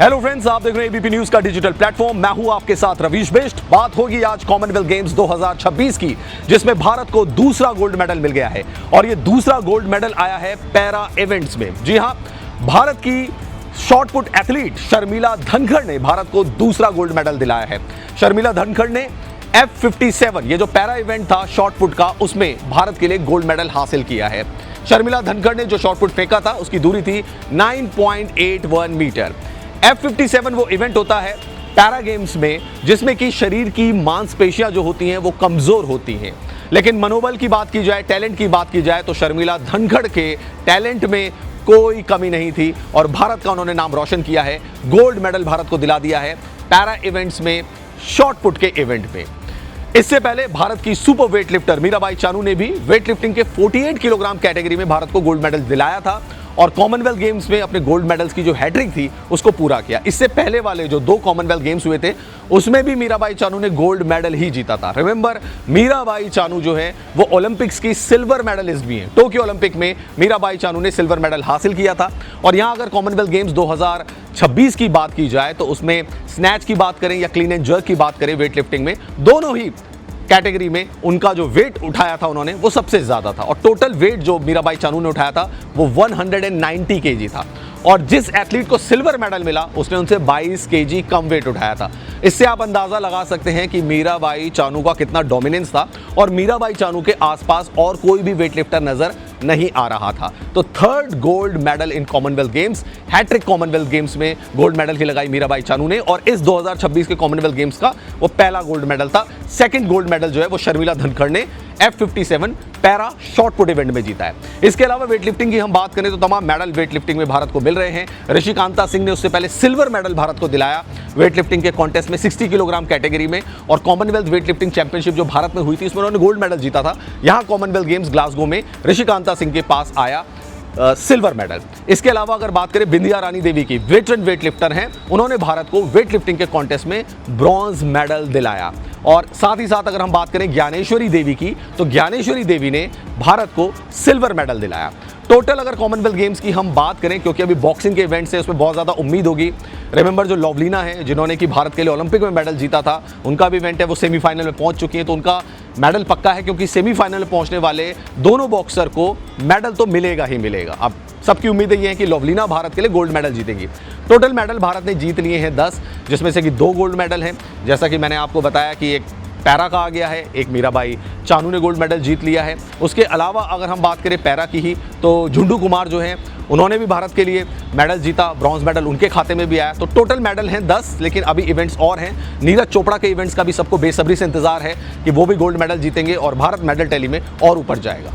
Hello friends, आप देख रहे हैं एबीपी न्यूज का डिजिटल प्लेटफॉर्म। मैं हूं आपके साथ रवीश बिष्ट। बात होगी आज कॉमनवेल्थ गेम्स 2026 की, जिसमें भारत को दूसरा गोल्ड मेडल मिल गया है और ये दूसरा गोल्ड मेडल आया है पैरा इवेंट्स में। जी हां, भारत की shot put athlete Sharmila Dhankhar ने भारत को दूसरा गोल्ड मेडल दिलाया है। शर्मिला धनखड़ ने F57 ये जो पैरा इवेंट था शॉट पुट का, उसमें भारत के लिए गोल्ड मेडल हासिल किया है। शर्मिला धनखड़ ने जो शॉट पुट फेंका था उसकी दूरी थी 9.81 मीटर। F57 वो इवेंट होता है पैरा गेम्स में जिसमें कि शरीर की मांसपेशियां जो होती हैं वो कमजोर होती हैं, लेकिन मनोबल की बात की जाए, टैलेंट की बात की जाए तो शर्मिला धनखड़ के टैलेंट में कोई कमी नहीं थी और भारत का उन्होंने नाम रोशन किया है। गोल्ड मेडल भारत को दिला दिया है पैरा इवेंट्स में, शॉट पुट के इवेंट में। इससे पहले भारत की super weight lifter Mirabai Chanu ने भी वेट लिफ्टिंग के 48 किलोग्राम कैटेगरी में भारत को गोल्ड मेडल दिलाया था और कॉमनवेल्थ गेम्स में अपने गोल्ड मेडल्स की जो हैट्रिक थी उसको पूरा किया। इससे पहले वाले जो 2 कॉमनवेल्थ गेम्स हुए थे उसमें भी मीराबाई चानू ने गोल्ड मेडल ही जीता था। रिमेंबर, मीराबाई चानू जो है वो ओलंपिक्स की सिल्वर मेडलिस्ट भी हैं। टोक्यो ओलंपिक में मीराबाई चानू ने सिल्वर मेडल हासिल किया था। और यहाँ अगर कॉमनवेल्थ गेम्स 2026 की बात की जाए तो उसमें स्नैच की बात करें या क्लीन एंड जर्क की बात करें, वेट लिफ्टिंग में दोनों ही कैटेगरी में उनका जो वेट उठाया था उन्होंने वो सबसे ज्यादा था और टोटल वेट जो मीराबाई चानू ने उठाया था वो 190 केजी था और जिस एथलीट को सिल्वर मेडल मिला उसने उनसे 22 केजी कम वेट उठाया था। इससे आप अंदाजा लगा सकते हैं कि मीराबाई चानू का कितना डोमिनेंस था और मीराबाई चानू के आसपास और कोई भी वेट लिफ्टर नजर नहीं आ रहा था। तो third gold medal in Commonwealth Games, hat-trick Commonwealth Games में गोल्ड मेडल की लगाई मीराबाई चानू ने और इस 2026 के कॉमनवेल्थ गेम्स का वो पहला गोल्ड मेडल था। सेकंड गोल्ड मेडल जो है वो शर्मिला धनखड़ ने F57 para shot put event में जीता है। इसके अलावा वेट लिफ्टिंग की हम बात करें तो तमाम मेडल वेट लिफ्टिंग में भारत को मिल रहे हैं। ऋषि कांता सिंह ने उससे पहले सिल्वर मेडल भारत को दिलाया वेट लिफ्टिंग के कॉन्टेस्ट में 60 किलोग्राम कैटेगरी में और कॉमनवेल्थ वेट लिफ्टिंग चैंपियनशिप जो भारत में हुई थी उसमें उन्होंने गोल्ड मेडल जीता था। यहाँ कॉमनवेल्थ गेम्स ग्लासगो में ऋषि कांता सिंह के पास आया सिल्वर मेडल। इसके अलावा अगर बात करें बिंदिया रानी देवी की, वेटरन वेट लिफ्टर हैं, उन्होंने भारत को वेट लिफ्टिंग के कॉन्टेस्ट में ब्रॉन्ज मेडल दिलाया। और साथ ही साथ अगर हम बात करें ज्ञानेश्वरी देवी की तो ज्ञानेश्वरी देवी ने भारत को सिल्वर मेडल दिलाया। टोटल अगर कॉमनवेल्थ गेम्स की हम बात करें, क्योंकि अभी बॉक्सिंग के इवेंट्स है उसमें बहुत ज़्यादा उम्मीद होगी। रिमेंबर, जो लवलीना है जिन्होंने कि भारत के लिए ओलंपिक में मेडल जीता था, उनका भी इवेंट है, वो सेमीफाइनल में पहुंच चुकी है तो उनका मेडल पक्का है क्योंकि सेमीफाइनल में पहुंचने वाले दोनों बॉक्सर को मेडल तो मिलेगा ही मिलेगा। अब सबकी उम्मीद ये है कि लवलीना भारत के लिए गोल्ड मेडल जीतेगी। टोटल मेडल भारत ने जीत लिए हैं 10, जिसमें से कि 2 गोल्ड मेडल हैं। जैसा कि मैंने आपको बताया कि एक पैरा का आ गया है, एक मीराबाई चानू ने गोल्ड मेडल जीत लिया है। उसके अलावा अगर हम बात करें पैरा की ही तो झुंडू कुमार जो हैं उन्होंने भी भारत के लिए मेडल जीता, ब्रॉन्ज मेडल उनके खाते में भी आया। तो टोटल मेडल हैं 10, लेकिन अभी इवेंट्स और हैं। नीरज चोपड़ा के इवेंट्स का भी सबको बेसब्री से इंतजार है कि वो भी गोल्ड मेडल जीतेंगे और भारत मेडल टैली में और ऊपर जाएगा।